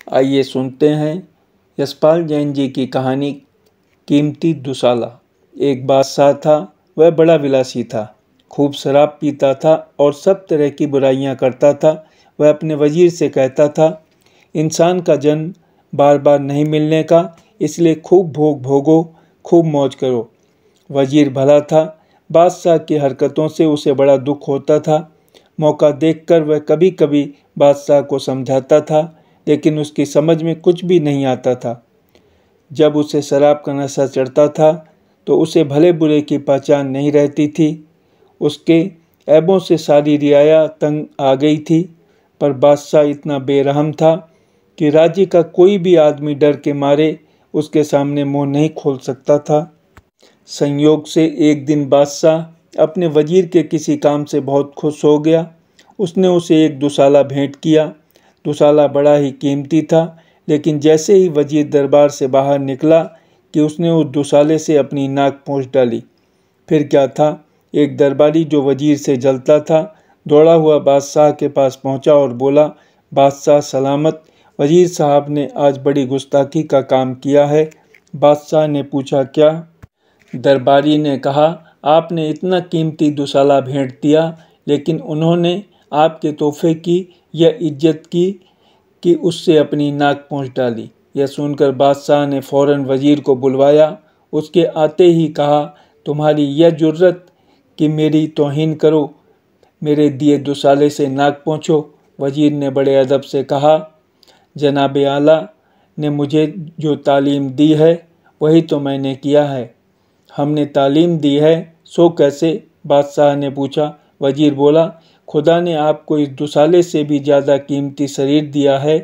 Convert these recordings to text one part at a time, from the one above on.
आइए सुनते हैं यशपाल जैन जी की कहानी कीमती दुसाला। एक बादशाह था, वह बड़ा विलासी था, खूब शराब पीता था और सब तरह की बुराइयां करता था। वह अपने वजीर से कहता था, इंसान का जन्म बार बार नहीं मिलने का, इसलिए खूब भोग भोगो, खूब मौज करो। वजीर भला था, बादशाह की हरकतों से उसे बड़ा दुख होता था। मौका देखकर वह कभी कभी बादशाह को समझाता था, लेकिन उसकी समझ में कुछ भी नहीं आता था। जब उसे शराब का नशा चढ़ता था तो उसे भले बुरे की पहचान नहीं रहती थी। उसके ऐबों से सारी रियाया तंग आ गई थी, पर बादशाह इतना बेरहम था कि राज्य का कोई भी आदमी डर के मारे उसके सामने मुंह नहीं खोल सकता था। संयोग से एक दिन बादशाह अपने वजीर के किसी काम से बहुत खुश हो गया। उसने उसे एक दुसाला भेंट किया। दुसाला बड़ा ही कीमती था, लेकिन जैसे ही वजीर दरबार से बाहर निकला कि उसने उस दुसाले से अपनी नाक पोंछ डाली। फिर क्या था, एक दरबारी जो वजीर से जलता था दौड़ा हुआ बादशाह के पास पहुंचा और बोला, बादशाह सलामत, वजीर साहब ने आज बड़ी गुस्ताखी का काम किया है। बादशाह ने पूछा, क्या? दरबारी ने कहा, आपने इतना कीमती दुसाला भेंट दिया, लेकिन उन्होंने आपके तोहफे की यह इज्जत की कि उससे अपनी नाक पोंछ डाली। यह सुनकर बादशाह ने फौरन वजीर को बुलवाया। उसके आते ही कहा, तुम्हारी यह जुर्रत कि मेरी तौहीन करो, मेरे दिए दुसाले से नाक पोंछो। वजीर ने बड़े अदब से कहा, जनाबे आला ने मुझे जो तालीम दी है वही तो मैंने किया है। हमने तालीम दी है सो कैसे? बादशाह ने पूछा। वजीर बोला, खुदा ने आपको इस दुसाले से भी ज़्यादा कीमती शरीर दिया है।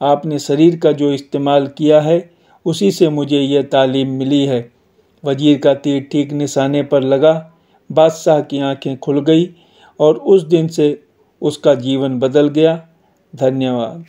आपने शरीर का जो इस्तेमाल किया है उसी से मुझे यह तालीम मिली है। वजीर का तीर ठीक निशाने पर लगा। बादशाह की आंखें खुल गई और उस दिन से उसका जीवन बदल गया। धन्यवाद।